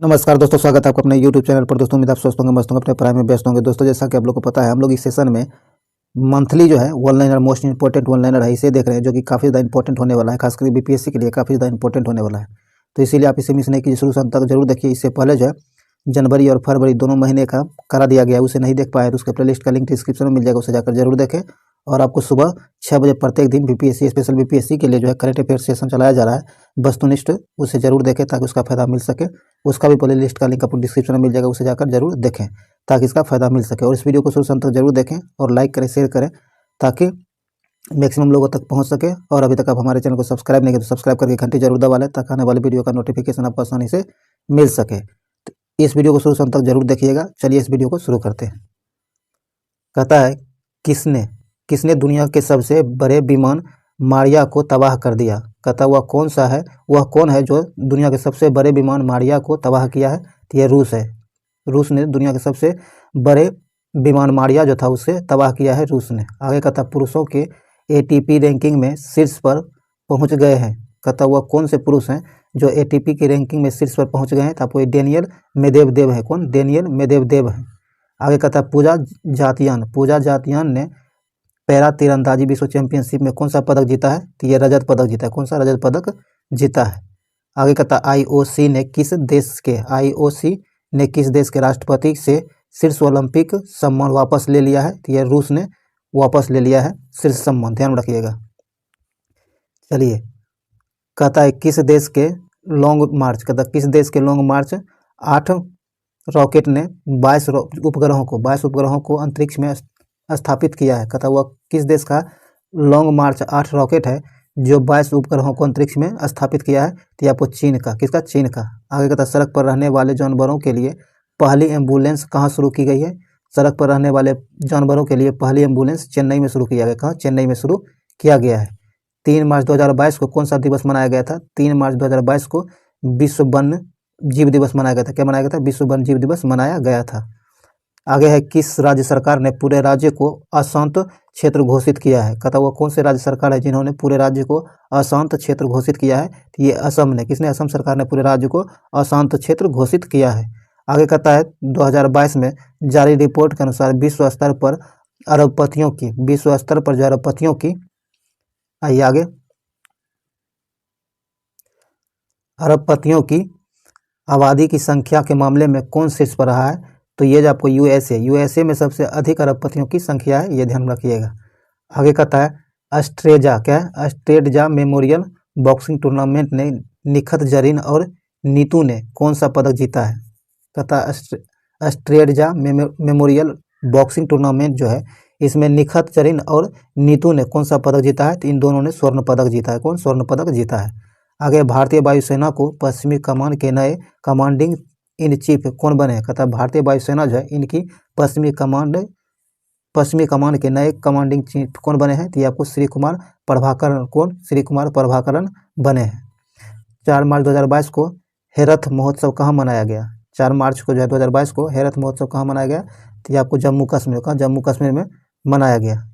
नमस्कार दोस्तों, स्वागत है आपका अपने YouTube चैनल पर। दोस्तों उम्मीद आप स्वस्थ होंगे, मस्त होंगे, अपने पढ़ाई में व्यस्त होंगे। दोस्तों जैसा कि आप लोग को पता है, हम लोग इस सेशन में मंथली जो है one liner, most important one liner है, इसे देख रहे हैं, जो कि काफ़ी ज़्यादा इंपॉर्टेंट होने वाला है, खासकर बीपीएससी के लिए काफ़ी ज़्यादा इंपॉर्टेंट होने वाला है। तो इसीलिए आप इसे मिस नहीं कीजिए, शुरू से अंत तक जरूर देखिए। इससे पहले जो है जनवरी और फरवरी दोनों महीने का करा दिया गया है, उसे नहीं देख पाए तो उसके प्लेलिस्ट का लिंक डिस्क्रिप्शन में मिल जाएगा, उसे जाकर जरूर देखें। और आपको सुबह 6 बजे प्रत्येक दिन बीपीएससी, स्पेशल बीपीएससी के लिए जो है करंट अफेयर सेशन चलाया जा रहा है, वस्तुनिष्ठ, उसे जरूर देखें ताकि उसका फायदा मिल सके। उसका भी प्ले लिस्ट का लिंक आपको डिस्क्रिप्शन में मिल जाएगा, उसे जाकर जरूर देखें ताकि इसका फायदा मिल सके। और इस वीडियो को शुरू से अंत तक जरूर देखें और लाइक करें, शेयर करें ताकि मैक्सिमम लोगों तक पहुंच सके। और अभी तक आप हमारे चैनल को सब्सक्राइब नहीं किया तो सब्सक्राइब करके घंटी जरूर दबा लें ताकि आने वाली वीडियो का नोटिफिकेशन आपको आसानी से मिल सके। तो इस वीडियो को शुरू से अंत तक जरूर देखिएगा। चलिए इस वीडियो को शुरू करते हैं। कहता है किसने किसने दुनिया के सबसे बड़े विमान मारिया को तबाह कर दिया। कहता वह कौन सा है, वह कौन है जो दुनिया के सबसे बड़े विमान मारिया को तबाह किया है। तो यह रूस है। रूस ने दुनिया के सबसे बड़े विमान मारिया जो था उसे तबाह किया है रूस ने। आगे कहता पुरुषों के एटीपी रैंकिंग में शीर्ष पर पहुंच गए हैं। कहता वह कौन से पुरुष हैं जो एटीपी की रैंकिंग में शीर्ष पर पहुंच गए हैं। तो आपको डेनियल मेदवेदेव है। कौन? डेनियल मेदवेदेव है। आगे कहता पूजा जातियान ने पैरा तीरंदाजी विश्व चैंपियनशिप में कौन सा पदक जीता है। तो ये रजत पदक जीता है। कौन सा रजत पदक जीता है। आगे कहता आईओसी ने किस देश के राष्ट्रपति से शीर्ष ओलंपिक सम्मान वापस ले लिया है। तो ये रूस ने वापस ले लिया है शीर्ष सम्मान, ध्यान रखिएगा। चलिए कहता है किस देश के लॉन्ग मार्च, कहता किस देश के लॉन्ग मार्च 8 रॉकेट ने 22 उपग्रहों को अंतरिक्ष में स्थापित किया है। कहता वह किस देश का लॉन्ग मार्च 8 रॉकेट है जो 22 उपग्रहों को अंतरिक्ष में स्थापित किया है। तो आपको चीन का। किसका? चीन का। आगे कहता सड़क पर रहने वाले जानवरों के लिए पहली एम्बुलेंस कहाँ शुरू की गई है। सड़क पर रहने वाले जानवरों के लिए पहली एम्बुलेंस चेन्नई में शुरू किया गया। कहाँ? चेन्नई में शुरू किया गया है। 3 मार्च 2022 को कौन सा दिवस मनाया गया था। 3 मार्च 2022 को विश्व वन्य जीव दिवस मनाया गया था। क्या मनाया गया था? विश्व वन्य जीव दिवस मनाया गया था। आगे है किस राज्य सरकार ने पूरे राज्य को अशांत क्षेत्र घोषित किया है। कहता वो कौन से राज्य सरकार है जिन्होंने पूरे राज्य को अशांत क्षेत्र घोषित किया है। तो ये असम ने। किसने? असम सरकार ने पूरे राज्य को अशांत क्षेत्र घोषित किया है। आगे कहता है 2022 में जारी रिपोर्ट के अनुसार विश्व स्तर पर जो अरबपतियों की, आइए आगे, अरबपतियों की आबादी की संख्या के मामले में कौन शीर्ष पर रहा है। तो ये जो आपको यूएसए में सबसे अधिक अरबपतियों की संख्या है, ये ध्यान रखिएगा। आगे कहता है अस्ट्रेजा मेमोरियल बॉक्सिंग टूर्नामेंट ने निखत जरीन और नीतू ने कौन सा पदक जीता है। कहता अस्ट्रेजा मेमोरियल बॉक्सिंग टूर्नामेंट जो है, इसमें निखत जरीन और नीतू ने कौन सा पदक जीता है। तो इन दोनों ने स्वर्ण पदक जीता है। कौन? स्वर्ण पदक जीता है। आगे भारतीय वायुसेना को पश्चिमी कमान के नए कमांडिंग इन चीफ कौन बने। कहता है भारतीय वायुसेना जो है इनकी पश्चिमी कमान के नए कमांडिंग चीफ कौन बने हैं। तो ये आपको श्री कुमार प्रभाकरण। कौन? श्री कुमार प्रभाकरण बने हैं। 4 मार्च 2022 को हेरथ महोत्सव कहाँ मनाया गया। 4 मार्च को जो है 2022 को हेरथ महोत्सव कहाँ मनाया गया। तो ये आपको जम्मू कश्मीर में मनाया गया।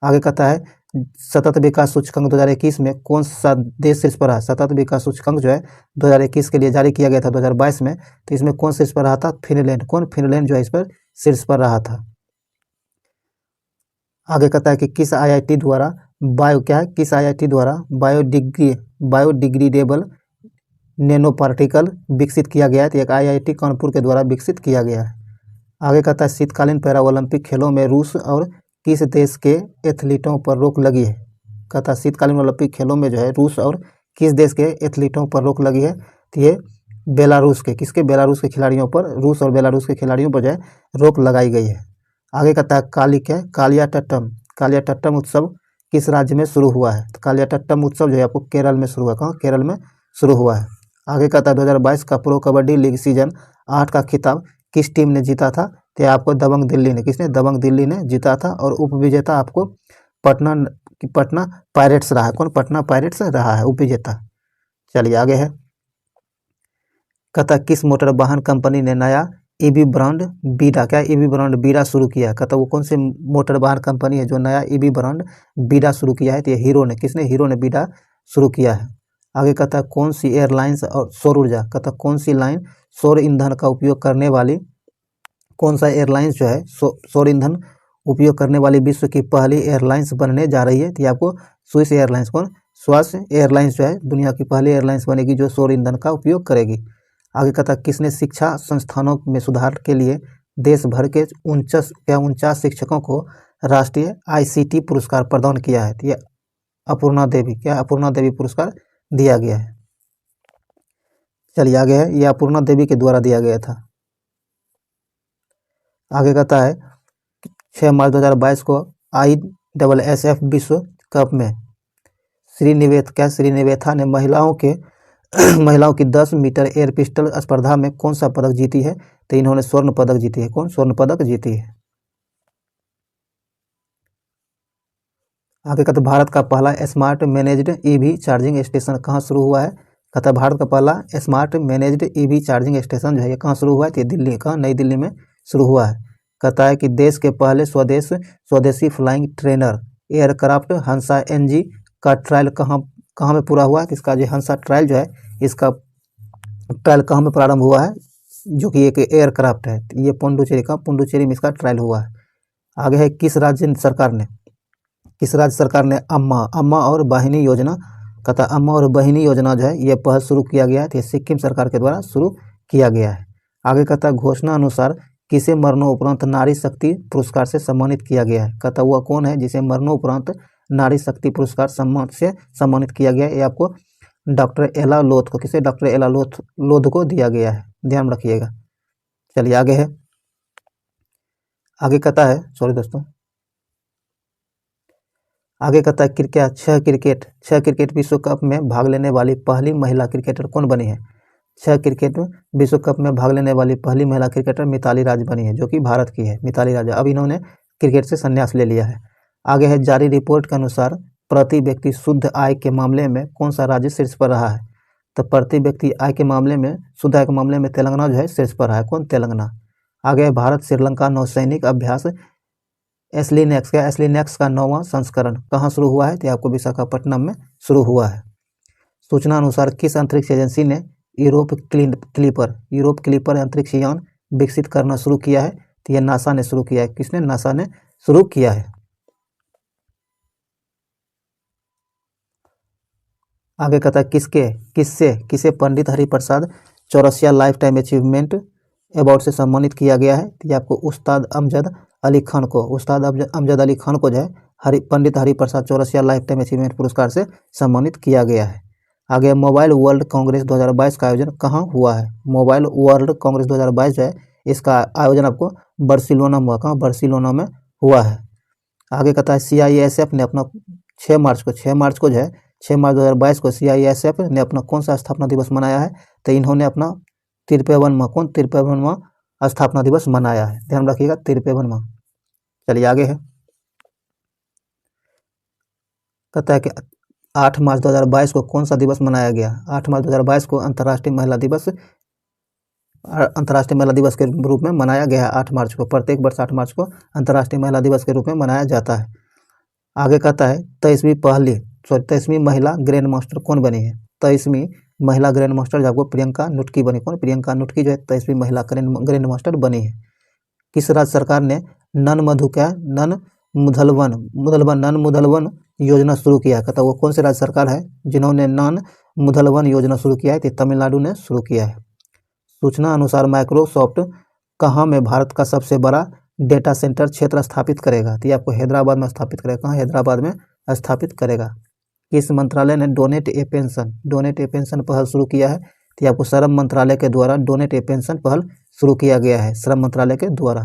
आगे कहता है सतत विकास सूचकांक 2021 में कौन सा देश शीर्ष पर रहा। सतत विकास सूचकांक जो है 2021 के लिए जारी किया गया था 2022 में, तो इसमें कौन शीर्ष पर रहा था। फिनलैंड। कौन? फिनलैंड जो है इस पर शीर्ष पर रहा था। आगे कहता है कि किस आईआईटी द्वारा बायोडिग्रेडेबल नैनो पार्टिकल विकसित किया गया है। तो एक आईआईटी कानपुर के द्वारा विकसित किया गया है। आगे कहता है शीतकालीन पैरा ओलंपिक खेलों में रूस और किस देश के एथलीटों पर रोक लगी है। कहता है शीतकालीन ओलंपिक खेलों में जो है रूस और किस देश के एथलीटों पर रोक लगी है। तो ये बेलारूस के। किसके? बेलारूस के खिलाड़ियों पर, रूस और बेलारूस के खिलाड़ियों पर जो है रोक लगाई गई है। आगे कहता है कालियाट्टम उत्सव किस राज्य में शुरू हुआ है। तो कालियाट्टम उत्सव जो है आपको केरल में शुरू हुआ। कहाँ? केरल में शुरू हुआ है। आगे कहता है 2022 का प्रो कबड्डी लीग सीजन 8 का खिताब किस टीम ने जीता था। तो आपको दबंग दिल्ली ने। किसने? दबंग दिल्ली ने जीता था। और उपविजेता आपको पटना पायरेट्स रहा है। कौन? पटना पायरेट्स रहा है उपविजेता। चलिए आगे है। कहता किस मोटर वाहन कंपनी ने नया ईवी ब्रांड बीडा शुरू किया है। कहता वो कौन से मोटर वाहन कंपनी है जो नया ईवी ब्रांड बीडा शुरू किया है। तो ये हीरो ने। किसने? हीरो ने बीडा शुरू किया है। आगे कहता है कौन सी एयरलाइंस और सौर ऊर्जा, कहता है कौन सी लाइन सौर ईंधन का उपयोग करने वाली, कौन सा एयरलाइंस जो है सौर ईंधन उपयोग करने वाली विश्व की पहली एयरलाइंस बनने जा रही है। तो ये आपको स्विस एयरलाइंस, कौन, स्विस एयरलाइंस जो है दुनिया की पहली एयरलाइंस बनेगी जो सौर ईंधन का उपयोग करेगी। आगे कहता है किसने शिक्षा संस्थानों में सुधार के लिए देश भर के 49 शिक्षकों को राष्ट्रीय ICT पुरस्कार प्रदान किया है। तो ये अपूर्णा देवी, क्या अपूर्णा देवी पुरस्कार दिया गया है। चलिए आगे है, ये अपूर्णा देवी के द्वारा दिया गया था। आगे कहता है 6 मार्च 2022 को ISSF विश्व कप में श्रीनिवेथा ने महिलाओं की 10 मीटर एयर पिस्टल स्पर्धा में कौन सा पदक जीती है। तो इन्होंने स्वर्ण पदक जीती है। कौन स्वर्ण पदक जीती है। आगे कहते भारत का पहला smart managed EV charging station कहाँ शुरू हुआ है। कहता भारत का पहला smart managed EV charging station जो है ये कहाँ शुरू हुआ है। तो दिल्ली का नई दिल्ली में शुरू हुआ है। कहता है कि देश के पहले स्वदेशी फ्लाइंग ट्रेनर एयरक्राफ्ट हंसा NG का ट्रायल कहाँ में पूरा हुआ है। इसका जो हंसा ट्रायल जो है इसका ट्रायल कहाँ में प्रारंभ हुआ है, जो कि एक एयरक्राफ्ट है। ये पुडुचेरी में इसका ट्रायल हुआ है। आगे है किस राज्य सरकार ने अम्मा और बहिनी योजना, कहता अम्मा और बहिनी योजना जो है ये पहल शुरू किया गया है। तो ये सिक्किम सरकार के द्वारा शुरू किया गया है। आगे कहता घोषणा अनुसार किसे मरणोपरांत नारी शक्ति पुरस्कार से सम्मानित किया गया है। कहता वह कौन है जिसे मरणोपरांत नारी शक्ति पुरस्कार से सम्मानित किया गया है। ये आपको डॉक्टर एला लोथ को, किसे, डॉक्टर एला लोथ को दिया गया है, ध्यान रखिएगा। चलिए आगे है, आगे कहता है आगे कहता है क्या 6 क्रिकेट विश्व कप में भाग लेने वाली पहली महिला क्रिकेटर कौन बनी है। 6 क्रिकेट विश्व कप में भाग लेने वाली पहली महिला क्रिकेटर मिताली राज बनी है, जो कि भारत की है, मिताली राज। अब इन्होंने क्रिकेट से संन्यास ले लिया है। आगे है जारी रिपोर्ट के अनुसार प्रति व्यक्ति शुद्ध आय के मामले में कौन सा राज्य शीर्ष पर रहा है। तो प्रति व्यक्ति आय के मामले में, शुद्ध आय के मामले में तेलंगाना जो है शीर्ष पर रहा है। कौन, तेलंगाना। आगे है भारत श्रीलंका नौसैनिक अभ्यास एस्लिनेक्स का 9वां संस्करण कहाँ शुरू हुआ है। तो आपको विशाखापट्टनम में शुरू हुआ है। सूचना अनुसार किस अंतरिक्ष एजेंसी ने यूरोप क्लिपर अंतरिक्ष यान विकसित करना शुरू किया है। तो यह नासा ने शुरू किया है। किसने, नासा ने शुरू किया है। आगे कहता है किसे Pandit Hariprasad Chaurasia lifetime achievement award से सम्मानित किया गया है। तो आपको उस्ताद अमजद अली खान को जो है Pandit Hariprasad Chaurasia lifetime achievement पुरस्कार से सम्मानित किया गया है। आगे मोबाइल वर्ल्ड कांग्रेस 2022 का आयोजन कहाँ हुआ है। मोबाइल वर्ल्ड कांग्रेस 2022 जो है इसका आयोजन आपको बार्सिलोना में, कहाँ, बार्सिलोना में हुआ है। आगे कहता है CISF ने अपना 6 मार्च 2022 को CISF ने अपना कौन सा स्थापना दिवस मनाया है। तो इन्होंने अपना 53वां स्थापना दिवस मनाया है, ध्यान रखिएगा, 53वां। चलिए आगे है, कहता है कि 8 मार्च 2022 को कौन सा दिवस मनाया गया। 8 मार्च 2022 को अंतर्राष्ट्रीय महिला दिवस के रूप में मनाया गया है। 8 मार्च को, प्रत्येक वर्ष 8 मार्च को अंतर्राष्ट्रीय महिला दिवस के रूप में मनाया जाता है। आगे कहता है 23वीं महिला ग्रैंड मास्टर कौन बनी है। 23वीं महिला ग्रैंड मास्टर जो आपको प्रियंका नुटकी बनी। कौन, प्रियंका नुटकी जो है 23वीं महिला ग्रैंड मास्टर बनी है। किस राज्य सरकार ने नन मुदलवन योजना शुरू किया। कहता वो कौन से राज्य सरकार है जिन्होंने नन मुदलवन योजना शुरू किया है। तो तमिलनाडु ने शुरू किया है। सूचना अनुसार माइक्रोसॉफ्ट कहाँ में भारत का सबसे बड़ा डेटा सेंटर क्षेत्र स्थापित करेगा। तो ये आपको हैदराबाद में स्थापित करेगा। कहाँ, हैदराबाद में स्थापित करेगा। किस मंत्रालय ने डोनेट ए पेंशन पहल शुरू किया है। तो आपको श्रम मंत्रालय के द्वारा डोनेट ए पेंशन पहल शुरू किया गया है, श्रम मंत्रालय के द्वारा।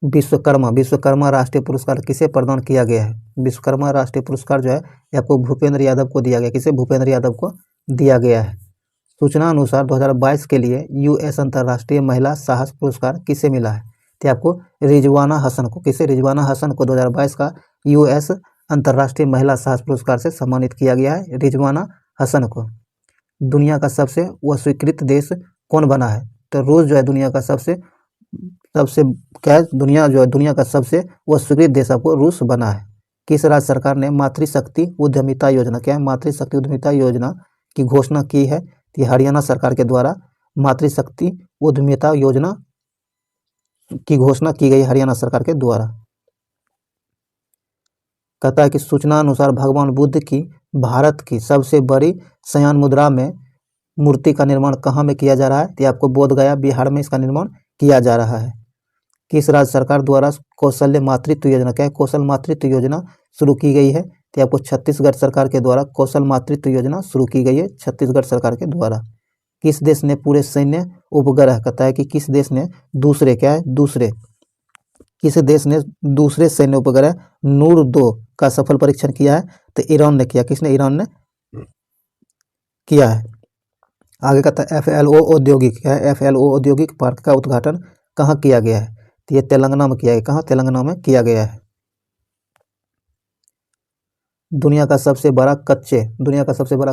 विश्वकर्मा राष्ट्रीय पुरस्कार किसे प्रदान किया गया है। विश्वकर्मा राष्ट्रीय पुरस्कार जो है आपको भूपेंद्र यादव को दिया गया। किसे, भूपेंद्र यादव को दिया गया है। सूचना अनुसार 2022 के लिए US अंतर्राष्ट्रीय महिला साहस पुरस्कार किसे मिला है। तो आपको रिजवाना हसन को, किसे, रिजवाना हसन को 2022 का US अंतर्राष्ट्रीय महिला साहस पुरस्कार से सम्मानित किया गया है, रिजवाना हसन को। दुनिया का सबसे स्वीकृत देश कौन बना है। तो रूस जो है दुनिया का सबसे क्या है, दुनिया का सबसे स्वीकृत देश आपको रूस बना है। किस राज्य सरकार ने मातृशक्ति उद्यमिता योजना, क्या है मातृशक्ति उद्यमिता योजना की घोषणा की है? तो हरियाणा सरकार के द्वारा मातृशक्ति उद्यमिता योजना की घोषणा की गई हरियाणा सरकार के द्वारा। कहता है कि सूचना अनुसार भगवान बुद्ध की भारत की सबसे बड़ी शयन मुद्रा में मूर्ति का निर्माण कहाँ में किया जा रहा है? तो आपको बोध गया बिहार में इसका निर्माण किया जा रहा है। किस राज्य सरकार द्वारा कौशल्य मातृत्व योजना, क्या है कौशल मातृत्व योजना शुरू की गई है? तो आपको छत्तीसगढ़ सरकार के द्वारा कौशल मातृत्व योजना शुरू की गई है, छत्तीसगढ़ सरकार के द्वारा। किस देश ने पूरे सैन्य उपग्रह, कहता है कि किस देश ने दूसरे, क्या है दूसरे, किस देश ने दूसरे सैन्य उपग्रह नूर 2 का सफल परीक्षण किया है? तो ईरान ने किया। किसने? ईरान ने किया है। आगे कहता है FLO औद्योगिक, क्या है FLO औद्योगिक पार्क का उद्घाटन कहाँ किया गया है? तो ये तेलंगाना में किया गया। कहाँ? तेलंगाना में किया गया है। दुनिया का सबसे बड़ा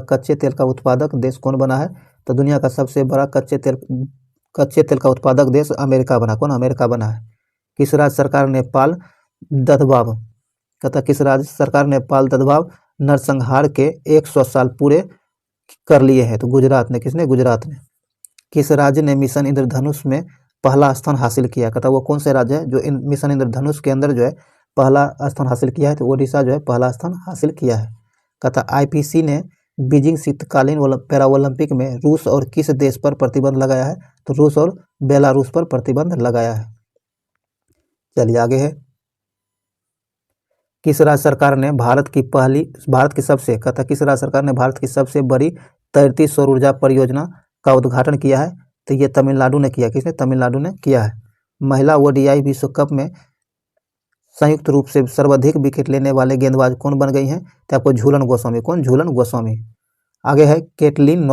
कच्चे तेल का उत्पादक देश कौन बना है? तो दुनिया का सबसे बड़ा कच्चे तेल का उत्पादक देश अमेरिका बना। कौन? अमेरिका बना है। किस राज्य सरकार ने पाल ददभाव, कहता किस राज्य सरकार ने पाल ददभाव नरसंहार के 100 साल पूरे कर लिए हैं? तो गुजरात ने। किसने? गुजरात ने। किस राज्य ने मिशन इंद्रधनुष में पहला स्थान हासिल किया? कहता वो कौन से राज्य है जो मिशन इंद्रधनुष के अंदर जो है पहला स्थान हासिल किया है? तो ओडिशा जो है पहला स्थान हासिल किया है। कहता IPC ने बीजिंग शीतकालीन पैरा ओलंपिक में रूस और किस देश पर प्रतिबंध लगाया है? तो रूस और बेलारूस पर प्रतिबंध लगाया है। चलिए आगे है, किस राज्य सरकार ने भारत की सबसे, कहता किस राज्य सरकार ने भारत की सबसे बड़ी तैरती सौर ऊर्जा परियोजना का उद्घाटन किया है? तो ये तमिलनाडु ने किया। किसने? तमिलनाडु ने किया है। महिला ODI विश्व कप में संयुक्त रूप से सर्वाधिक विकेट लेने वाले गेंदबाज कौन बन गई हैं? तो आपको झूलन गोस्वामी। कौन? झूलन गोस्वामी। आगे है केटलिन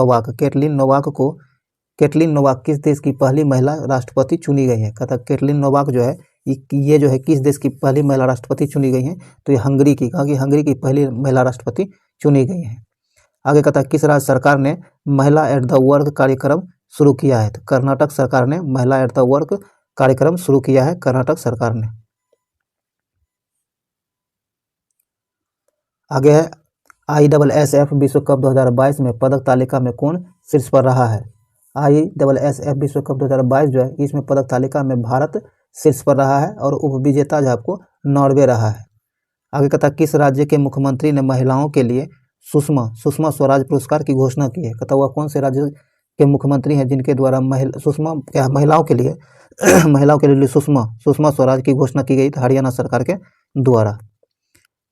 नोवाक किस देश की पहली महिला राष्ट्रपति चुनी गई है? कहता केटलिन नोवाक जो है ये जो है किस देश की पहली महिला राष्ट्रपति चुनी गई है? तो ये हंगरी की, कहा कि हंगरी की पहली महिला राष्ट्रपति चुनी गई है। आगे कहता किस राज्य सरकार ने महिला एट द वर्क कार्यक्रम शुरू किया है? तो कर्नाटक सरकार ने महिला एट द वर्क कार्यक्रम शुरू किया है, कर्नाटक सरकार ने। आगे है ISSF विश्व कप 2022 में पदक तालिका में कौन शीर्ष पर रहा है? ISSF विश्व कप 2022 जो है इसमें पदक तालिका में भारत शीर्ष पर रहा है और उपविजेता जो आपको नॉर्वे रहा है। आगे कहता किस राज्य के मुख्यमंत्री ने महिलाओं के लिए सुषमा स्वराज पुरस्कार की घोषणा की है? कहता हुआ कौन से राज्य के मुख्यमंत्री हैं जिनके द्वारा महिलाओं के लिए सुषमा स्वराज की घोषणा की गई? तो हरियाणा सरकार के द्वारा।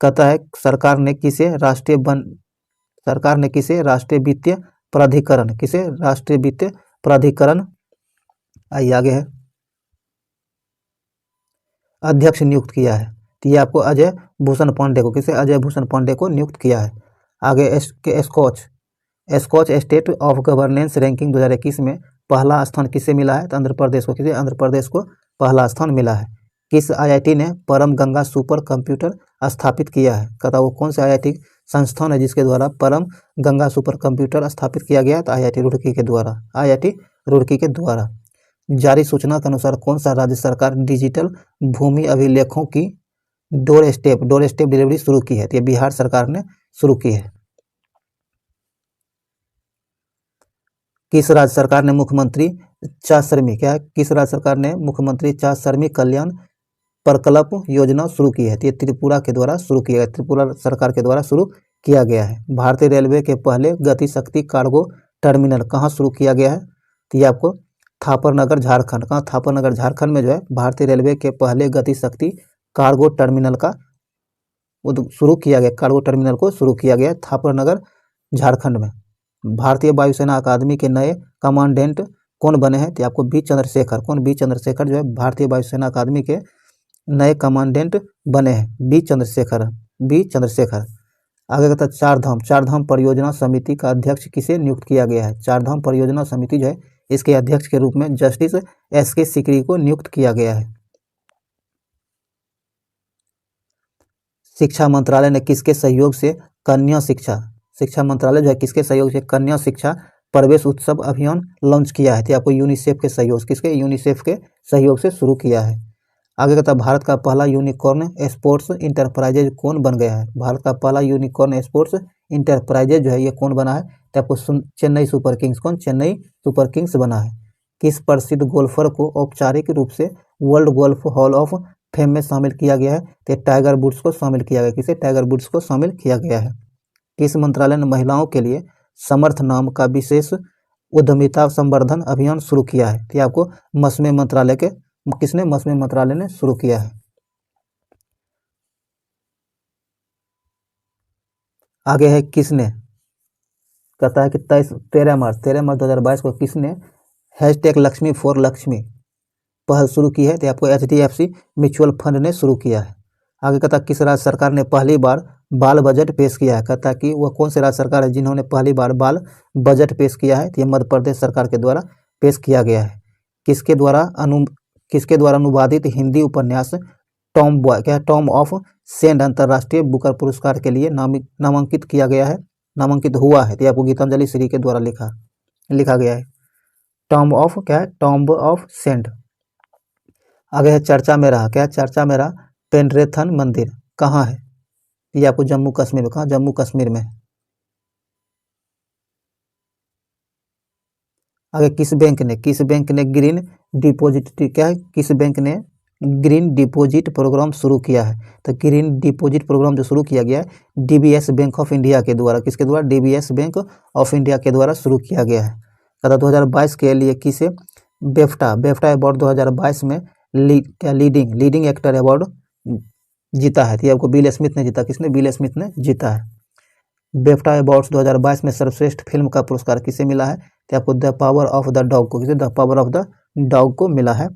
कहता है सरकार ने किसे राष्ट्रीय वित्तीय प्राधिकरण आइए आगे है अध्यक्ष नियुक्त किया है? तो ये आपको अजय भूषण पांडे को, किसे? अजय भूषण पांडे को नियुक्त किया है। आगे Skoch state of governance ranking 2021 में पहला स्थान किसे मिला है? तो आंध्र प्रदेश को। किसे? आंध्र प्रदेश को पहला स्थान मिला है। किस IIT ने परम गंगा सुपर कंप्यूटर स्थापित किया है? कहता वो कौन से IIT संस्थान है जिसके द्वारा परम गंगा सुपर कंप्यूटर स्थापित किया गया? तो IIT रुड़की के द्वारा। जारी सूचना के अनुसार कौन सा राज्य सरकार डिजिटल भूमि अभिलेखों की डोर स्टेप डिलीवरी शुरू की है? तो ये बिहार सरकार ने शुरू की है। किस राज्य सरकार ने मुख्यमंत्री चा श्रमी कल्याण प्रकल्प योजना शुरू की है? तो ये त्रिपुरा के द्वारा शुरू किया गया, त्रिपुरा सरकार के द्वारा शुरू किया गया है। भारतीय रेलवे के पहले गति शक्ति कार्गो टर्मिनल कहाँ शुरू किया गया है? तो ये आपको थापरनगर झारखंड। कहाँ? थापरनगर झारखंड में जो है भारतीय रेलवे के पहले गति शक्ति कार्गो टर्मिनल का शुरू किया गया, कार्गो टर्मिनल को शुरू किया गया थापरनगर झारखंड में। भारतीय वायुसेना अकादमी के नए कमांडेंट कौन बने हैं? तो आपको बी चंद्रशेखर। कौन? बी चंद्रशेखर जो है भारतीय वायुसेना अकादमी के नए कमांडेंट बने हैं, बी चंद्रशेखर। आगे कहता चार धाम परियोजना समिति का अध्यक्ष किसे नियुक्त किया गया है? चार धाम परियोजना समिति जो है इसके अध्यक्ष के रूप में जस्टिस SK सिकरी को नियुक्त किया गया है। शिक्षा मंत्रालय ने किसके सहयोग से शिक्षा मंत्रालय जो है किसके सहयोग से कन्या शिक्षा प्रवेश उत्सव अभियान लॉन्च किया है? तो आपको यूनिसेफ के सहयोग, किसके? यूनिसेफ के सहयोग से शुरू किया है। आगे कहता है भारत का पहला यूनिकॉर्न स्पोर्ट्स इंटरप्राइजेज कौन बन गया है। भारत का पहला यूनिकॉर्न स्पोर्ट्स इंटरप्राइजेज जो है ये कौन बना है, तो आपको चेन्नई सुपर किंग्स। कौन? चेन्नई सुपर किंग्स बना है। किस प्रसिद्ध गोल्फर को औपचारिक रूप से world golf hall of fame में शामिल किया गया है, तो टाइगर वुड्स को शामिल किया गया। किसे? टाइगर वुड्स को शामिल किया गया है। किस मंत्रालय ने महिलाओं के लिए समर्थ नाम का विशेष उद्यमिता संवर्धन अभियान शुरू किया है, तो आपको मसमे मंत्रालय के किसने? मसमे मंत्रालय ने शुरू किया है। आगे है किसने, कहता है कि 13 मार्च 2022 को किसने हैशटैग लक्ष्मी फॉर लक्ष्मी पहल शुरू की है, तो आपको HDFC म्यूचुअल फंड ने शुरू किया है। आगे कहता है किस राज्य सरकार ने पहली बार बाल बजट पेश किया है, कहता है कि वह कौन से राज्य सरकार है जिन्होंने पहली बार बाल बजट पेश किया है, तो ये मध्य प्रदेश सरकार के द्वारा पेश किया गया है। किसके द्वारा अनुवादित हिंदी उपन्यास टॉम ऑफ सेंड अंतर्राष्ट्रीय बुकर पुरस्कार के लिए नामांकित किया गया है, नामांकित हुआ है, तो आपको गीतांजलि श्री के द्वारा लिखा गया है। Tom of sand. आगे है चर्चा में रहा, चर्चा में रहा पेंड्रेथन मंदिर कहाँ है, ये आपको जम्मू कश्मीर में। कहाँ? जम्मू कश्मीर में। आगे किस बैंक ने ग्रीन डिपॉजिट किस बैंक ने ग्रीन डिपॉजिट प्रोग्राम शुरू किया है, तो ग्रीन डिपॉजिट प्रोग्राम जो शुरू किया गया है DBS बैंक ऑफ इंडिया के द्वारा। किसके द्वारा? DBS बैंक ऑफ इंडिया के द्वारा शुरू किया गया है। कहता 2022 के लिए किसे बेफ्टा अवार्ड 2022 में लीडिंग एक्टर अवार्ड जीता है, तो आपको विल स्मिथ ने जीता। किसने? विल स्मिथ ने जीता है। बेफ्टा अवार्ड्स 2022 में सर्वश्रेष्ठ फिल्म का पुरस्कार किसे मिला है, तो आपको the power of the dog को। किसे? The power of the dog को मिला है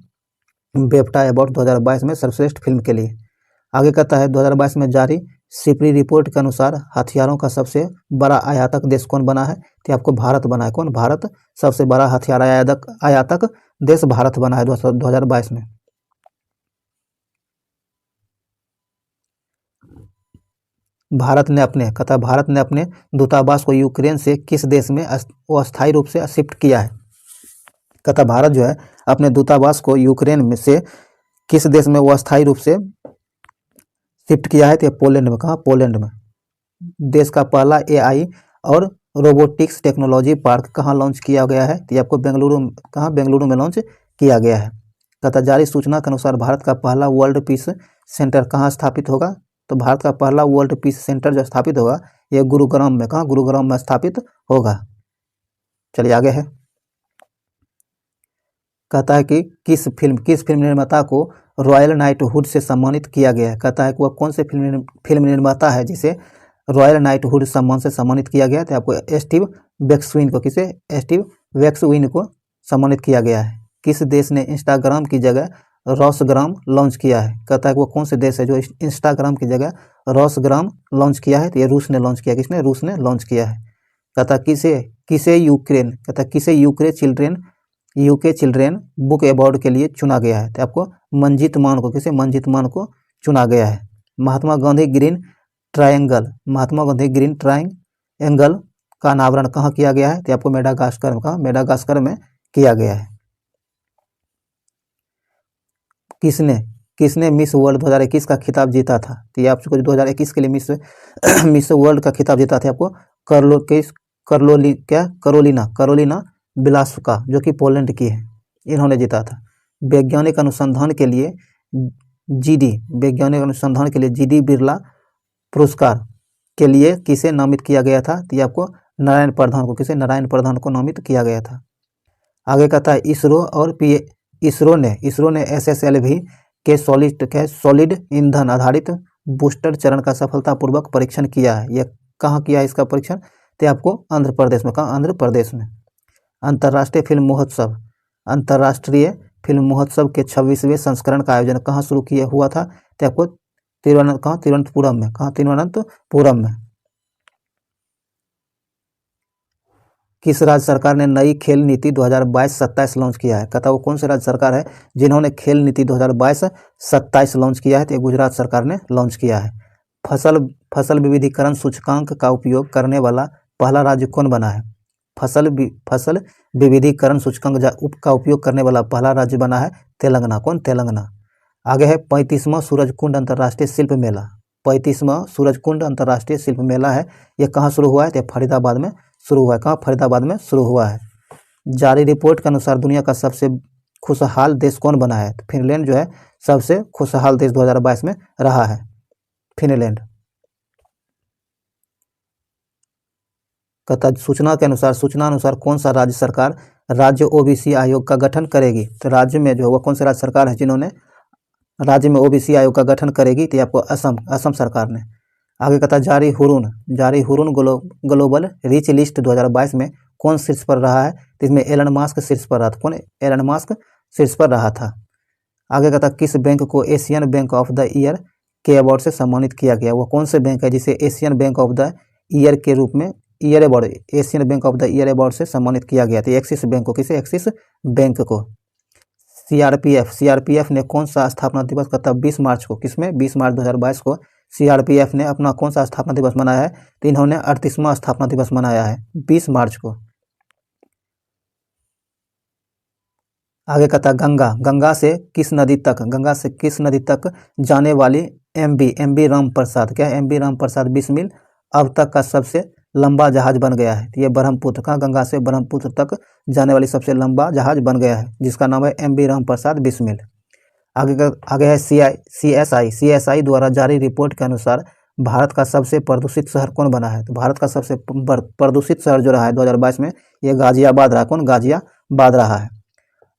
बेफ्टा अवार्ड 2022 में सर्वश्रेष्ठ फिल्म के लिए। आगे कहता है 2022 में जारी सिपरी रिपोर्ट के अनुसार हथियारों का सबसे बड़ा आयातक देश कौन बना है, तो आपको भारत बना है। कौन? भारत सबसे बड़ा हथियार आयातक देश भारत बना है 2022 में। भारत ने अपने दूतावास को यूक्रेन से किस देश में अस्थायी रूप से शिफ्ट किया है, कहता भारत जो है अपने दूतावास को यूक्रेन में से किस देश में वो अस्थायी रूप से शिफ्ट किया है, तो पोलैंड में। कहाँ? पोलैंड में। देश का पहला AI और रोबोटिक्स टेक्नोलॉजी पार्क कहाँ लॉन्च किया गया है, तो आपको बेंगलुरु में लॉन्च किया गया है। कहता जारी सूचना के अनुसार भारत का पहला वर्ल्ड पीस सेंटर कहाँ स्थापित होगा, तो भारत का पहला वर्ल्ड पीस सेंटर जो स्थापित होगा ये गुरुग्राम में। कहाँ? गुरुग्राम में स्थापित होगा। चलिए आगे है, कहता है कि किस फिल्म निर्माता को रॉयल नाइटहुड से सम्मानित किया गया है, कहता है कि वह कौन से फिल्म निर्माता है जिसे रॉयल नाइटहुड सम्मान से सम्मानित किया गया है, तो आपको स्टीव वैक्सविन को। किसे? स्टीव वैक्सविन को सम्मानित किया गया है। किस देश ने इंस्टाग्राम की जगह रॉसग्राम लॉन्च किया है, कहता है कि वो कौन से देश है जो इंस्टाग्राम की जगह रॉसग्राम लॉन्च किया है, तो ये रूस ने लॉन्च किया। किसने? रूस ने लॉन्च किया है। कहता किसे यूके चिल्ड्रेन बुक अवार्ड के लिए चुना गया है, तो आपको मंजीत मान को। किसे? मंजीत मान को चुना गया है। महात्मा गांधी ग्रीन ट्रायंगल का अनावरण कहाँ किया गया है, तो आपको मेडागास्कर में किया गया है। किसने मिस वर्ल्ड 2021 का खिताब जीता था, तो ये आपको 2021 के लिए मिस वर्ल्ड का खिताब जीता था आपको करोलिना बिलासुका जो कि पोलैंड की है, इन्होंने जीता था। वैज्ञानिक अनुसंधान के लिए GD बिरला पुरस्कार के लिए किसे नामित किया गया था, तो ये आपको नारायण प्रधान को। किसे? नारायण प्रधान को नामित किया गया था। आगे कहता है इसरो ने SSLV के सॉलिड ईंधन आधारित बूस्टर चरण का सफलतापूर्वक परीक्षण किया है। यह कहाँ किया है इसका परीक्षण, तो आपको आंध्र प्रदेश में। कहाँ? आंध्र प्रदेश में। अंतर्राष्ट्रीय फिल्म महोत्सव के 26वें संस्करण का आयोजन कहाँ शुरू हुआ था, तो आपको तिरुवनंतपुरम में। कहाँ? तिरुवनंतपुरम में। किस राज्य सरकार ने नई खेल नीति 2022-27 लॉन्च किया है, कहता वो कौन से राज्य सरकार है जिन्होंने खेल नीति 2022-27 लॉन्च किया है, तो गुजरात सरकार ने लॉन्च किया है। फसल विविधीकरण सूचकांक का उपयोग करने वाला पहला राज्य कौन बना है, फसल विविधीकरण सूचकांक का उपयोग करने वाला पहला राज्य बना है तेलंगाना। कौन? तेलंगाना। आगे है 35वां सूरजकुंड अंतर्राष्ट्रीय शिल्प मेला। 35वां सूरजकुंड अंतर्राष्ट्रीय शिल्प मेला है, ये कहाँ शुरू हुआ है? तो फरीदाबाद में शुरू हुआ है। कहाँ? फरीदाबाद में शुरू हुआ है। जारी रिपोर्ट के अनुसार दुनिया का सबसे खुशहाल देश कौन बना है? तो फिनलैंड जो है सबसे खुशहाल देश 2022 में रहा है, फिनलैंड। कहता सूचना अनुसार कौन सा राज्य सरकार राज्य ओबीसी आयोग का गठन करेगी? तो राज्य में जो है वो कौन सी राज्य सरकार है जिन्होंने राज्य में ओबीसी आयोग का गठन करेगी? तो आपको असम सरकार ने। आगे कहता जारी हुरून ग्लोबल रिच लिस्ट 2022 में कौन शीर्ष पर रहा है? तो इसमें एलन मस्क शीर्ष पर रहा था। कौन? एलन मस्क शीर्ष पर रहा था। आगे कहता किस बैंक को Asian bank of the year के अवार्ड से सम्मानित किया गया? वो कौन से बैंक है जिसे Asian bank of the year के रूप में Asian bank of the year award से सम्मानित किया गया? तो एक्सिस बैंक को। किसे? एक्सिस बैंक को। सीआरपीएफ ने कौन सा स्थापना दिवस कहता 20 मार्च को? किसमें? 20 मार्च 2022 को सीआरपीएफ ने अपना कौन सा स्थापना दिवस मनाया है? तो इन्होंने 38वां स्थापना दिवस मनाया है 20 मार्च को। आगे कहता गंगा से किस नदी तक जाने वाली एमबी राम प्रसाद, क्या है? एमबी राम प्रसाद बिस्मिल अब तक का सबसे लंबा जहाज बन गया है। तो ये ब्रह्मपुत्र का, गंगा से ब्रह्मपुत्र तक जाने वाली सबसे लंबा जहाज बन गया है, जिसका नाम है एमबी राम प्रसाद बिस्मिल। आगे है सीएसआई द्वारा जारी रिपोर्ट के अनुसार भारत का सबसे प्रदूषित शहर कौन बना है? तो भारत का सबसे प्रदूषित शहर जो रहा है 2022 में, ये गाजियाबाद रहा। कौन? गाजियाबाद रहा है।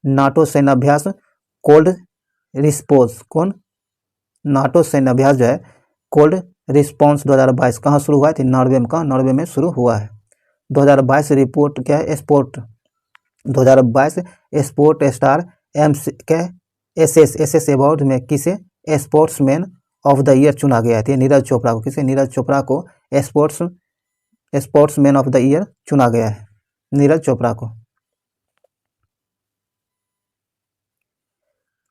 नाटो सैन्याभ्यास कोल्ड रिस्पॉन्स, कौन? नाटो सैन्याभ्यास जो है कोल्ड रिस्पॉन्स 2022 कहाँ शुरू हुआ है? तो नॉर्वे में। कहाँ? नॉर्वे में शुरू हुआ है। 2022 रिपोर्ट क्या है? 2022 स्पोर्ट स्टार एसएस अवार्ड में किसे स्पोर्ट्समैन ऑफ द ईयर चुना गया है? नीरज चोपड़ा को। किसे? नीरज चोपड़ा को स्पोर्ट्समैन ऑफ द ईयर चुना गया है, नीरज चोपड़ा को।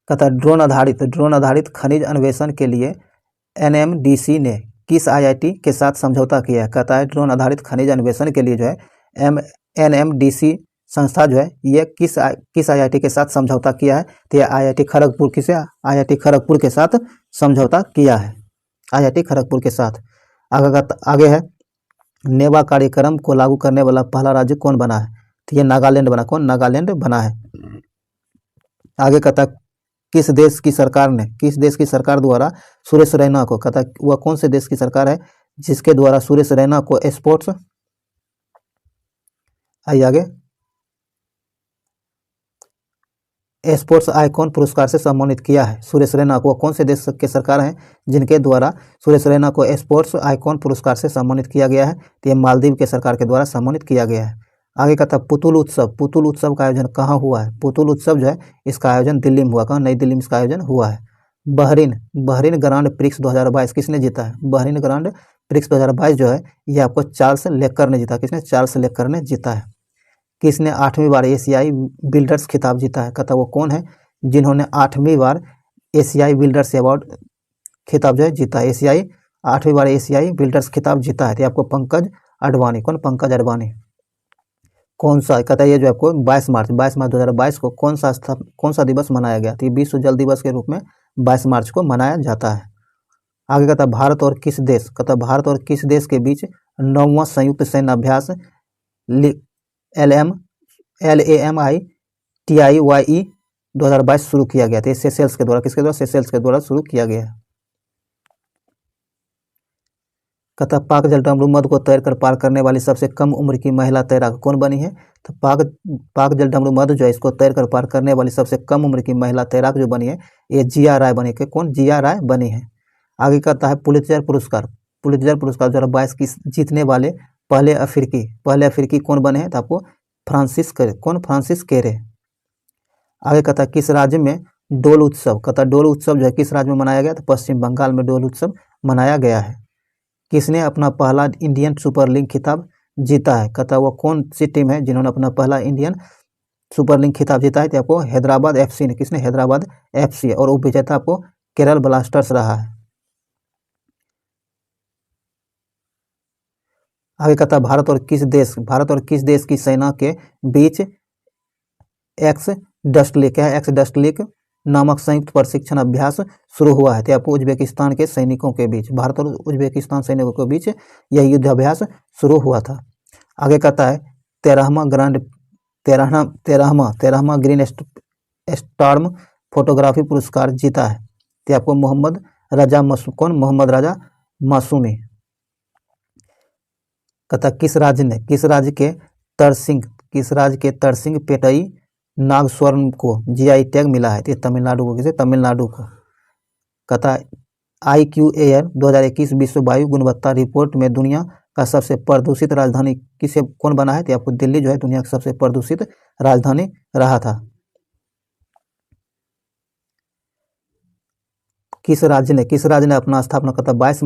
कहता ड्रोन आधारित खनिज अन्वेषण के लिए एनएमडीसी ने किस आईआईटी के साथ समझौता किया है? कहता है ड्रोन आधारित खनिज अन्वेषण के लिए जो है एनएमडीसी संस्था जो है ये किस आईआईटी के साथ समझौता किया है? तो यह आईआईटी खड़गपुर। किसे? आईआईटी खड़गपुर के साथ समझौता किया है, आईआईटी खड़गपुर के साथ। आगे है नेवा कार्यक्रम को लागू करने वाला पहला राज्य कौन बना है? तो ये नागालैंड बना। कौन? नागालैंड बना है। आगे कहता किस देश की सरकार द्वारा सुरेश रैना को, कहता वह कौन से देश की सरकार है जिसके द्वारा सुरेश रैना को स्पोर्ट्स आइकॉन पुरस्कार से सम्मानित किया है? सुरेश रैना को कौन से देश के सरकार हैं जिनके द्वारा सुरेश रैना को स्पोर्ट्स आइकॉन पुरस्कार से सम्मानित किया गया है? तो ये मालदीव के सरकार के द्वारा सम्मानित किया गया है। आगे कहता पुतुल उत्सव का आयोजन कहाँ हुआ है? पुतुल उत्सव जो है इसका आयोजन दिल्ली में हुआ। कहाँ? नई दिल्ली में इसका आयोजन हुआ है। बहरीन ग्रांड प्रिक्स 2022 किसने जीता है? बहरीन ग्रांड प्रिक्स 2022 जो है ये आपको चार्ल्स लेकर ने जीता। किसने? चार्ल्स लेकर ने जीता है। किसने 8वीं बार एशियाई बिल्डर्स खिताब जीता है? कहता वो कौन है जिन्होंने 8वीं बार एशियाई बिल्डर्स अवार्ड खिताब जो है जीता है? 8वीं बार एशियाई बिल्डर्स खिताब जीता है। तो आपको पंकज अडवाणी। कौन? पंकज अडवाणी। कौन सा? कहता है ये जो आपको 22 मार्च 2022 को कौन सा दिवस मनाया गया? तो ये विश्व जल दिवस के रूप में 22 मार्च को मनाया जाता है। आगे कहता भारत और किस देश के बीच 9वां संयुक्त सैन्य अभ्यास LAMITIYE 2022 शुरू किया गया था? सेशेल्स के द्वारा। किसके द्वारा? सेशेल्स के द्वारा शुरू किया गया है। कहता पाक जलडमरू मध्य को तैरकर पार करने वाली सबसे कम उम्र की महिला तैराक कौन बनी है? तो पाक जलडमरू मध्य जो है इसको तैरकर पार करने वाली सबसे कम उम्र की महिला तैराक जो बनी है ये जिया राय बनी है। कौन? जिया राय बनी है। आगे कहता है पुलित्जर पुरस्कार 2022 की जीतने वाले पहले अफ्रीकी कौन बने हैं? तो आपको फ्रांसिस केरे। कौन? फ्रांसिस केरे। आगे कहता किस राज्य में डोल उत्सव, कहता डोल उत्सव जो है किस राज्य में मनाया गया? तो पश्चिम बंगाल में डोल उत्सव मनाया गया है। किसने अपना पहला इंडियन सुपर लीग खिताब जीता है? कहता वो कौन सी टीम है जिन्होंने अपना पहला इंडियन सुपर लीग खिताब जीता है? तो आपको हैदराबाद एफसी ने। किसने? हैदराबाद एफसी। और उपविजेता आपको केरल ब्लास्टर्स रहा है। आगे कहता भारत और किस देश की सेना के बीच एक्स डस्ट लेक नामक संयुक्त प्रशिक्षण अभ्यास शुरू हुआ है? तो आपको उज्बेकिस्तान के सैनिकों के बीच, भारत और उज्बेकिस्तान सैनिकों के बीच यह युद्ध अभ्यास शुरू हुआ था। आगे कहता है 13वां ग्रीन स्टॉर्म फोटोग्राफी पुरस्कार जीता है? तो आपको मोहम्मद रजा मासूमी। कहता किस राज्य के तरसिंग पेटई नागस्वरम को जीआई टैग मिला है? तो तमिलनाडु को, किसे? तमिलनाडु को। कहता IQAir 2021 विश्व वायु गुणवत्ता रिपोर्ट में दुनिया का सबसे प्रदूषित राजधानी कौन बना है? तो आपको दिल्ली जो है दुनिया की सबसे प्रदूषित राजधानी रहा था। किस राज्य ने अपना स्थापना, कहता 22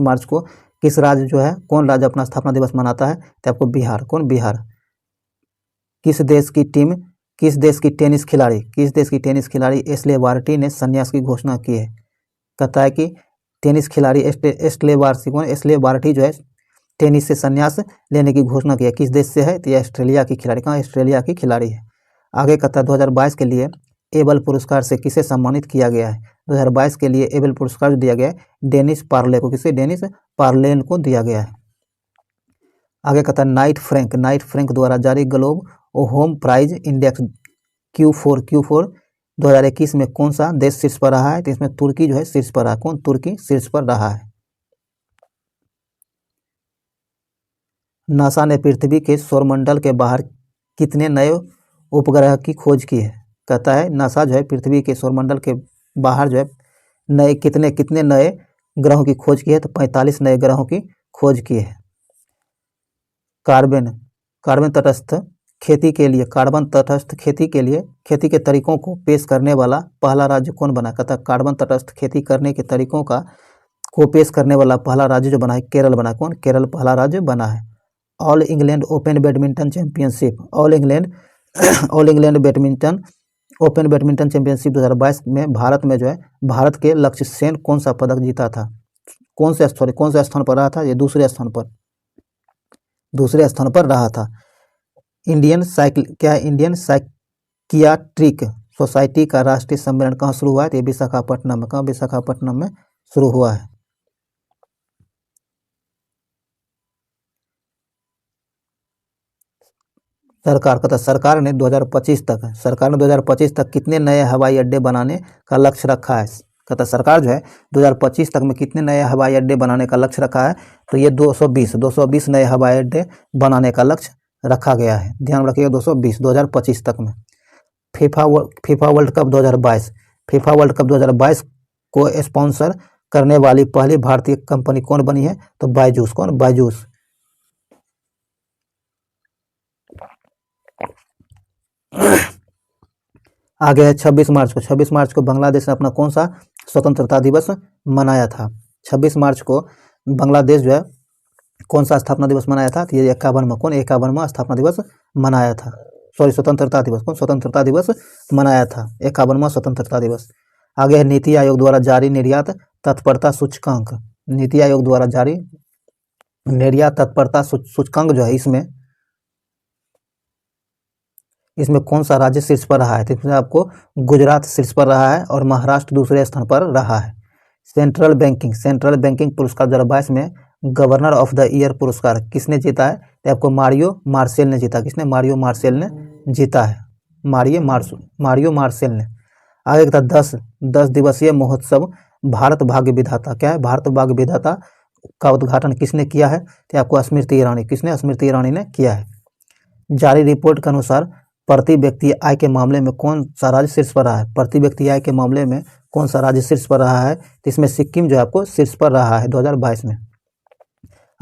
मार्च को किस राज्य जो है, कौन राज्य अपना स्थापना दिवस मनाता है? तो आपको बिहार। कौन? बिहार। किस देश की टेनिस खिलाड़ी एशले बार्टी ने संन्यास की घोषणा की है? कहता है कि टेनिस खिलाड़ी एशले बार्टी जो है टेनिस से संन्यास लेने की घोषणा की है। किस देश से है? तो ये ऑस्ट्रेलिया की खिलाड़ी। कहाँ? ऑस्ट्रेलिया की खिलाड़ी है। आगे कहता है 2022 के लिए एबल पुरस्कार से किसे सम्मानित किया गया है? 2022 के लिए एबल पुरस्कार जो दिया गया है डेनिस पार्ले को। किसे? डेनिस पार्लेन को दिया गया है। आगे कहता है नाइट फ्रैंक द्वारा जारी globe home prize index Q4 2021 में कौन सा देश शीर्ष पर रहा है? तो इसमें तुर्की जो है शीर्ष पर रहा। कौन? तुर्की शीर्ष पर रहा है। नासा ने पृथ्वी के सौरमंडल के बाहर कितने नए उपग्रह की खोज की है? कहता है नासा जो है पृथ्वी के सौरमंडल के बाहर जो है नए कितने नए ग्रहों की खोज की है? तो 45 नए ग्रहों की खोज की है। कार्बन तटस्थ खेती के लिए खेती के तरीकों को पेश करने वाला पहला राज्य कौन बना? कहता है कार्बन तटस्थ खेती करने के तरीकों को पेश करने वाला पहला राज्य जो बना है केरल बना। कौन? केरल पहला राज्य बना है। All England open badminton championship all England open badminton championship 2022 में भारत के लक्ष्य सेन कौन सा पदक जीता था? कौन से स्थान पर रहा था? ये दूसरे स्थान पर रहा था। इंडियन साइकियाट्रिक सोसाइटी का राष्ट्रीय सम्मेलन कहाँ शुरू हुआ है? तो ये विशाखापट्टनम में। कहाँ? विशाखापट्टनम में शुरू हुआ है। सरकार ने 2025 तक कितने नए हवाई अड्डे बनाने का लक्ष्य रखा है? कहता सरकार जो है 2025 तक में कितने नए हवाई अड्डे बनाने का लक्ष्य रखा है? तो ये 220 नए हवाई अड्डे बनाने का लक्ष्य रखा गया है। ध्यान रखिएगा 2025 तक में। फीफा वर्ल्ड कप 2022 को स्पॉन्सर करने वाली पहली भारतीय कंपनी कौन बनी है? तो बायजूस। कौन? बायजूस। आगे है 26 मार्च को बांग्लादेश ने अपना कौन सा स्वतंत्रता दिवस मनाया था? 26 मार्च को बांग्लादेश जो है कौन सा स्थापना दिवस मनाया था? तो ये 51वां स्थापना दिवस मनाया था। स्वतंत्रता दिवस। कौन? स्वतंत्रता दिवस मनाया था। 51वां स्वतंत्रता दिवस। आगे है नीति आयोग द्वारा जारी निर्यात तत्परता सूचकांक। नीति आयोग द्वारा जारी निर्यात तत्परता सूचकांक जो है इसमें कौन सा राज्य शीर्ष पर रहा है? तो इसमें आपको गुजरात शीर्ष पर रहा है और महाराष्ट्र दूसरे स्थान पर रहा है। सेंट्रल बैंकिंग पुरस्कार 2022 में गवर्नर ऑफ द ईयर पुरस्कार किसने जीता है? तो आपको मारियो मार्सेल ने जीता। किसने? मारियो मार्सेल ने जीता है। मारियो मार्सेल ने। आगे था 10 दिवसीय महोत्सव भारत भाग्य विधाता। क्या है? भारत भाग्य विधाता का उद्घाटन किसने किया है? तो आपको स्मृति ईरानी। किसने? स्मृति ईरानी ने किया है। जारी रिपोर्ट के अनुसार प्रति व्यक्ति आय के मामले में कौन सा राज्य शीर्ष पर रहा है? प्रति व्यक्ति आय के मामले में कौन सा राज्य शीर्ष पर रहा है? तो इसमें सिक्किम जो है आपको शीर्ष पर रहा है 2022 में।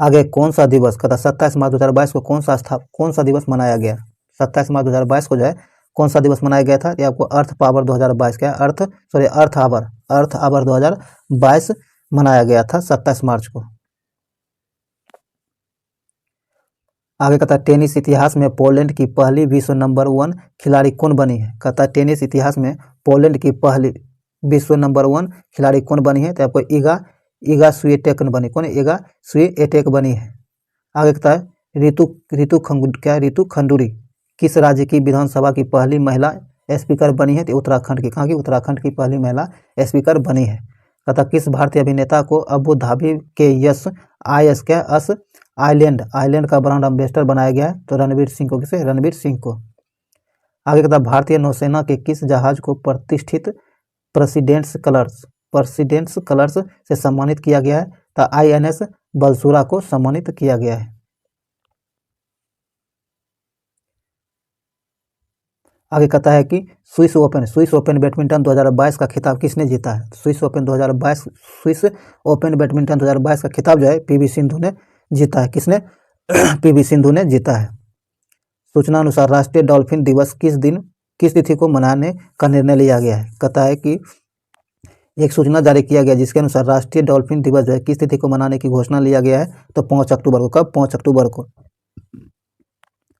आगे कौन सा दिवस? कहता 27 मार्च 2022 को कौन सा दिवस मनाया गया? 27 मार्च 2022 को जो है कौन सा दिवस मनाया गया था? ये आपको अर्थ पावर 2022 क्या अर्थ आवर 2022 मनाया गया था 27 मार्च को। आगे कहता है टेनिस इतिहास में पोलैंड की पहली विश्व नंबर 1 खिलाड़ी कौन बनी है? कहता है टेनिस इतिहास में पोलैंड की पहली विश्व नंबर 1 खिलाड़ी कौन बनी है? तो आपको ईगा स्विएटेक बनी। कौन? ईगा स्विएटेक बनी है। आगे कहता है ऋतु खंडूरी किस राज्य की विधानसभा की पहली महिला स्पीकर बनी है? तो उत्तराखंड की। कहाँ की? उत्तराखंड की पहली महिला स्पीकर बनी है। कहता किस भारतीय अभिनेता को अबू धाबी के यस आइलैंड का ब्रांड एम्बेसडर बनाया गया है? तो रणवीर सिंह को। किसे? रणवीर सिंह को। आगे कहता भारतीय नौसेना के किस जहाज को प्रतिष्ठित प्रेसिडेंट्स कलर्स से सम्मानित किया गया है? तो INS बलसूरा को सम्मानित किया गया है। आगे कहता है कि स्विस ओपन बैडमिंटन 2022 का खिताब किसने जीता है? स्विस ओपन बैडमिंटन 2022 का खिताब जो है PV सिंधु ने जीता है। किसने? PV सिंधु ने जीता है। सूचना अनुसार राष्ट्रीय डॉल्फिन दिवस किस तिथि को मनाने का निर्णय लिया गया है? कहता है कि एक सूचना जारी किया गया जिसके अनुसार राष्ट्रीय डॉल्फिन दिवस जो है किस तिथि को मनाने की घोषणा लिया गया है? तो 5 अक्टूबर को। कब? 5 अक्टूबर को।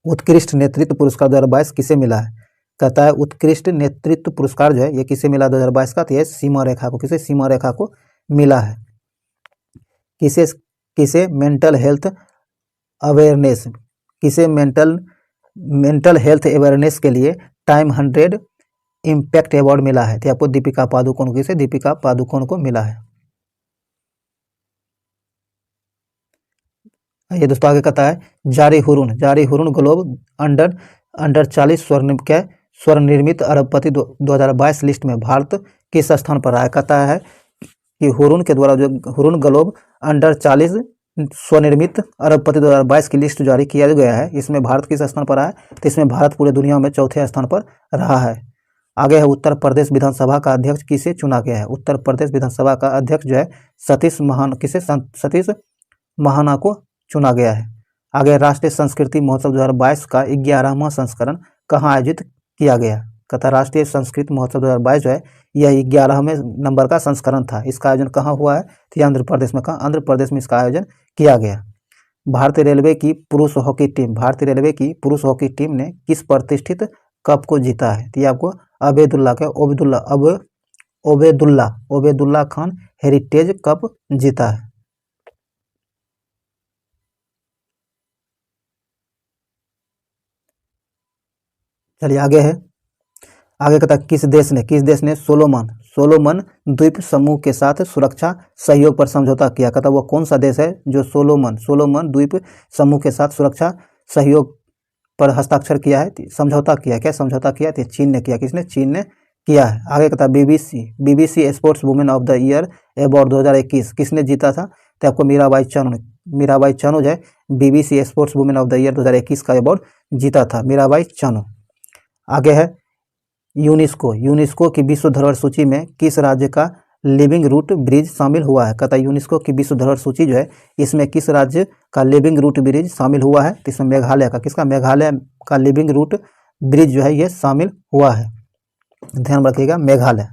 उत्कृष्ट नेतृत्व पुरस्कार 2022 किसे मिला है? कहता है उत्कृष्ट नेतृत्व पुरस्कार जो है ये किसे मिला 2022 का? तो ये सीमा रेखा को। किसे? सीमा रेखा को मिला है। किसे मेंटल हेल्थ अवेयरनेस के लिए टाइम 100 इम्पैक्ट अवार्ड मिला है? तो आपको दीपिका पादुकोण। किसे? दीपिका पादुकोण को मिला है। ये दोस्तों आगे कहता है जारी हुरून ग्लोब अंडर 40 स्वर्ण निर्मित अरबपति 2022 लिस्ट में भारत किस स्थान पर आया? कहता है कि हुरून के द्वारा जो हुरून ग्लोब अंडर 40 स्वनिर्मित अरबपति 2022 की लिस्ट जारी किया गया है, इसमें भारत किस स्थान पर आया? तो इसमें भारत पूरे दुनिया में चौथे स्थान पर रहा है। आगे है उत्तर प्रदेश विधानसभा का अध्यक्ष किसे चुना गया है? उत्तर प्रदेश विधानसभा का अध्यक्ष जो है सतीश महाना को चुना गया है। आगे राष्ट्रीय संस्कृति महोत्सव 2022 का 11वां संस्करण कहाँ आयोजित किया गया? कहता राष्ट्रीय संस्कृत महोत्सव 2022 जो है यह 11वें नंबर का संस्करण था। इसका आयोजन कहाँ हुआ है? तो आंध्र प्रदेश में। कहाँ? आंध्र प्रदेश में इसका आयोजन किया गया। भारतीय रेलवे की पुरुष हॉकी टीम ने किस प्रतिष्ठित कप को जीता है? तो ये आपको ओबेदुल्ला खान हेरिटेज कप जीता है। चलिए आगे है। आगे कहता किस देश ने सोलोमन द्वीप समूह के साथ सुरक्षा सहयोग पर समझौता किया? कहता वो कौन सा देश है जो सोलोमन द्वीप समूह के साथ सुरक्षा सहयोग पर हस्ताक्षर किया है? समझौता किया। क्या समझौता किया? तो चीन ने किया। किसने? चीन ने किया है। आगे कहता BBC sports women of the year award 2021 किसने जीता था? तो आपको मीराबाई चानू जो है BBC sports women of the year 2021 का अवार्ड जीता था, मीराबाई चानू। आगे है यूनेस्को की विश्व धरोहर सूची में किस राज्य का लिविंग रूट ब्रिज शामिल हुआ है? कहता है यूनेस्को की विश्व धरोहर सूची जो है इसमें किस राज्य का लिविंग रूट ब्रिज शामिल हुआ है? तो इसमें मेघालय का। किसका? मेघालय का लिविंग रूट ब्रिज जो है ये शामिल हुआ है। ध्यान रखिएगा, मेघालय।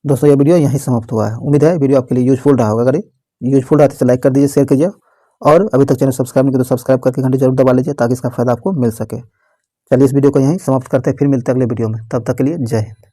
दोस्तों ये वीडियो यहीं समाप्त हुआ है। उम्मीद है वीडियो आपके लिए यूजफुल रहा होगा। अगर यूजफुल रहा तो लाइक कर दीजिए, शेयर कीजिए, और अभी तक चैनल सब्सक्राइब नहीं किया तो सब्सक्राइब करके घंटी जरूर दबा लीजिए ताकि इसका फायदा आपको मिल सके। चलिए इस वीडियो को यहीं समाप्त करते हैं, फिर मिलते हैं अगले वीडियो में। तब तक के लिए जय हिंद।